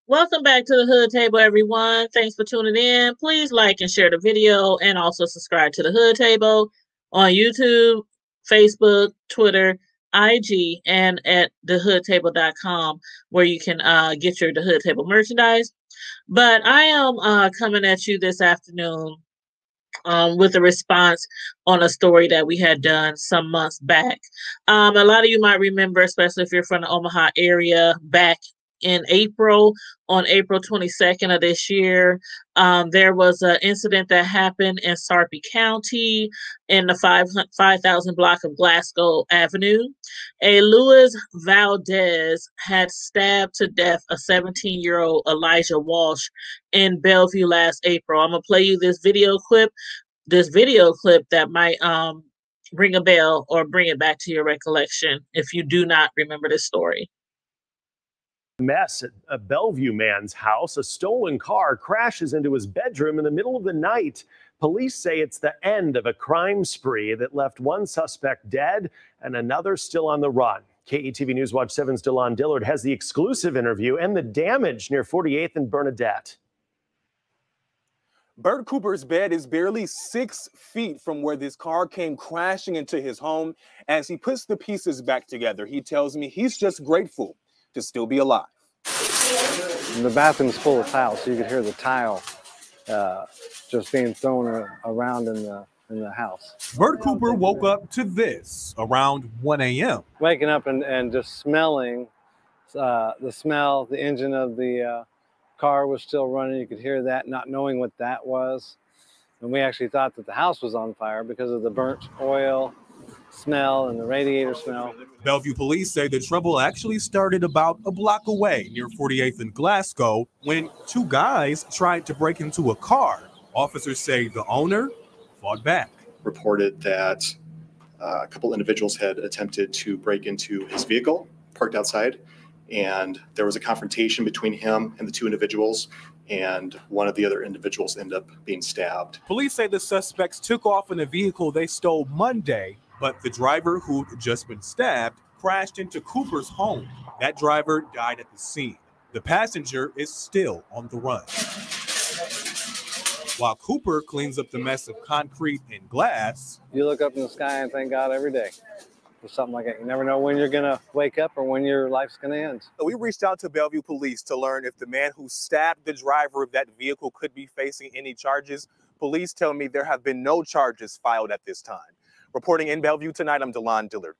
Welcome back to the Hood Table, everyone. Thanks for tuning in. Please like and share the video and also subscribe to the Hood Table on YouTube, Facebook, Twitter, IG, and at thehoodtable.com where you can get your The Hood Table merchandise. But I am coming at you this afternoon with a response on a story that we had done some months back. A lot of you might remember, especially if you're from the Omaha area, back in April, on April 22nd of this year, there was an incident that happened in Sarpy County in the 5,000 block of Glasgow Avenue. A Luis Valdez had stabbed to death a 17-year-old Elijah Walsh in Bellevue last April. I'm going to play you this video clip that might ring a bell or bring it back to your recollection if you do not remember this story. Mess at a Bellevue man's house. A stolen car crashes into his bedroom in the middle of the night. Police say it's the end of a crime spree that left one suspect dead and another still on the run. KETV News Watch 7's Delon Dillard has the exclusive interview and the damage near 48th and Bernadette. Bert Cooper's bed is barely 6 feet from where this car came crashing into his home. As he puts the pieces back together, he tells me he's just grateful to still be alive. The bathroom's full of tile, so you could hear the tile just being thrown around in the house. Bert Cooper woke up to this around 1 a.m. Waking up and just smelling the smell, the engine of the car was still running. You could hear that, not knowing what that was. And we actually thought that the house was on fire because of the burnt oil smell and the radiator smell. Bellevue police say the trouble actually started about a block away near 48th and Glasgow when two guys tried to break into a car. Officers say the owner fought back. Reported that a couple individuals had attempted to break into his vehicle, parked outside, and there was a confrontation between him and the two individuals, and one of the other individuals ended up being stabbed. Police say the suspects took off in a vehicle they stole Monday, but the driver who'd just been stabbed crashed into Cooper's home. That driver died at the scene. The passenger is still on the run. While Cooper cleans up the mess of concrete and glass. You look up in the sky and thank God every day for something like that. You never know when you're going to wake up or when your life's going to end. We reached out to Bellevue police to learn if the man who stabbed the driver of that vehicle could be facing any charges. Police tell me there have been no charges filed at this time. Reporting in Bellevue tonight, I'm Delon Dillard.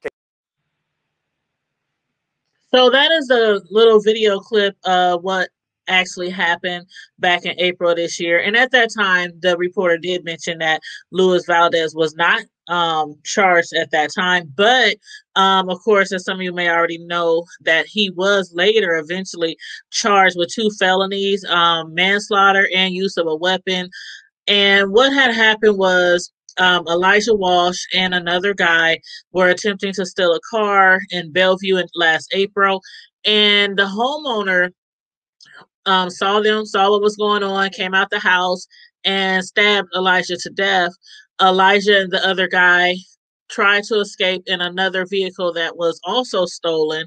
So that is a little video clip of what actually happened back in April this year. And at that time, the reporter did mention that Luis Valdez was not charged at that time. But of course, as some of you may already know, that he was later eventually charged with 2 felonies, manslaughter and use of a weapon. And what had happened was Elijah Walsh and another guy were attempting to steal a car in Bellevue in last April. And the homeowner saw what was going on, came out the house and stabbed Elijah to death. Elijah and the other guy tried to escape in another vehicle that was also stolen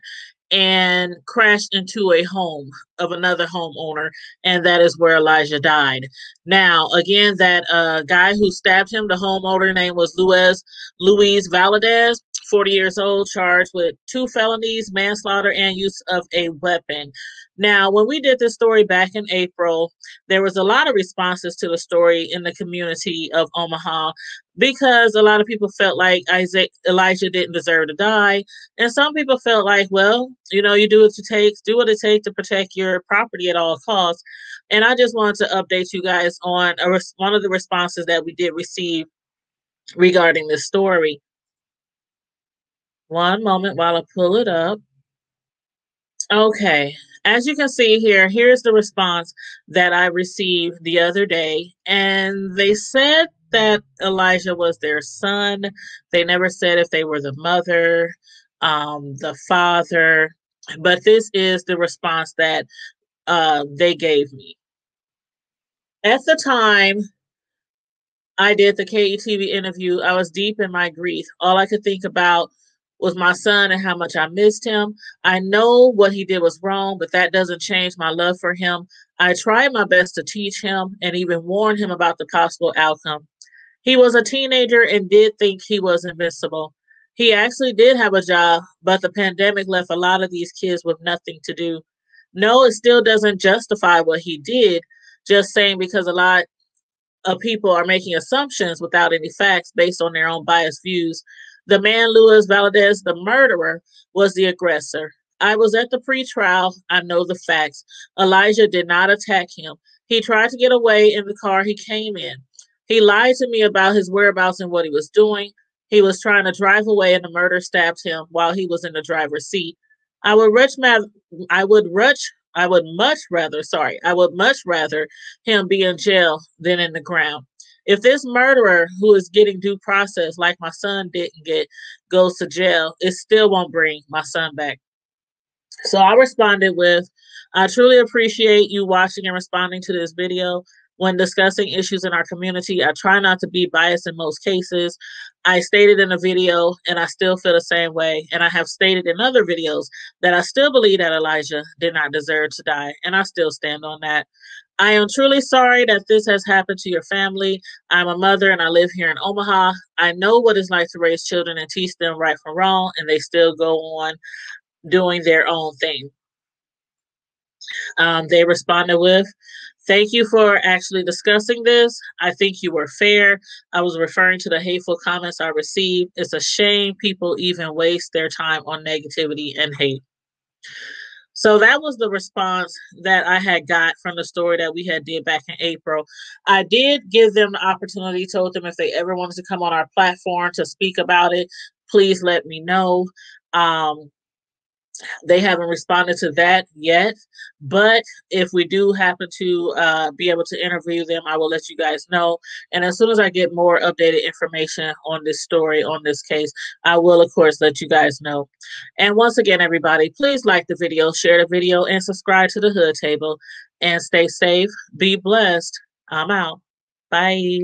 and crashed into a home of another homeowner, and that is where Elijah died. Now, again, that guy who stabbed him, the homeowner name was Luis Valdez, 40 years old, charged with 2 felonies, manslaughter, and use of a weapon. Now, when we did this story back in April, there was a lot of responses to the story in the community of Omaha because a lot of people felt like Elijah didn't deserve to die. And some people felt like, well, you know, you do what it takes to protect your property at all costs. And I just wanted to update you guys on one of the responses that we did receive regarding this story. One moment while I pull it up. Okay, as you can see here, here's the response that I received the other day. And they said that Elijah was their son. They never said if they were the mother, the father, but this is the response that they gave me. At the time I did the KETV interview, I was deep in my grief. All I could think about with my son and how much I missed him. I know what he did was wrong, but that doesn't change my love for him. I tried my best to teach him and even warn him about the possible outcome. He was a teenager and did think he was invincible. He actually did have a job, but the pandemic left a lot of these kids with nothing to do. No, it still doesn't justify what he did, just saying because a lot of people are making assumptions without any facts based on their own biased views. The man, Luis Valdez, the murderer, was the aggressor. I was at the pretrial. I know the facts. Elijah did not attack him. He tried to get away in the car he came in. He lied to me about his whereabouts and what he was doing. He was trying to drive away and the murder stabbed him while he was in the driver's seat. I would much, I would much, I would much rather him be in jail than in the ground. If this murderer who is getting due process, like my son didn't get, goes to jail, it still won't bring my son back. So I responded with, I truly appreciate you watching and responding to this video. When discussing issues in our community, I try not to be biased in most cases. I stated in a video, and I still feel the same way. And I have stated in other videos that I still believe that Elijah did not deserve to die. And I still stand on that. I am truly sorry that this has happened to your family. I'm a mother and I live here in Omaha. I know what it's like to raise children and teach them right from wrong, and they still go on doing their own thing. They responded with, thank you for actually discussing this. I think you were fair. I was referring to the hateful comments I received. It's a shame people even waste their time on negativity and hate. So that was the response that I had got from the story that we had did back in April. I did give them the opportunity, told them if they ever wanted to come on our platform to speak about it, please let me know. They haven't responded to that yet, but if we do happen to be able to interview them, I will let you guys know. And as soon as I get more updated information on this story, on this case, I will, of course, let you guys know. And once again, everybody, please like the video, share the video, and subscribe to the Hood Table. And stay safe, be blessed. I'm out. Bye.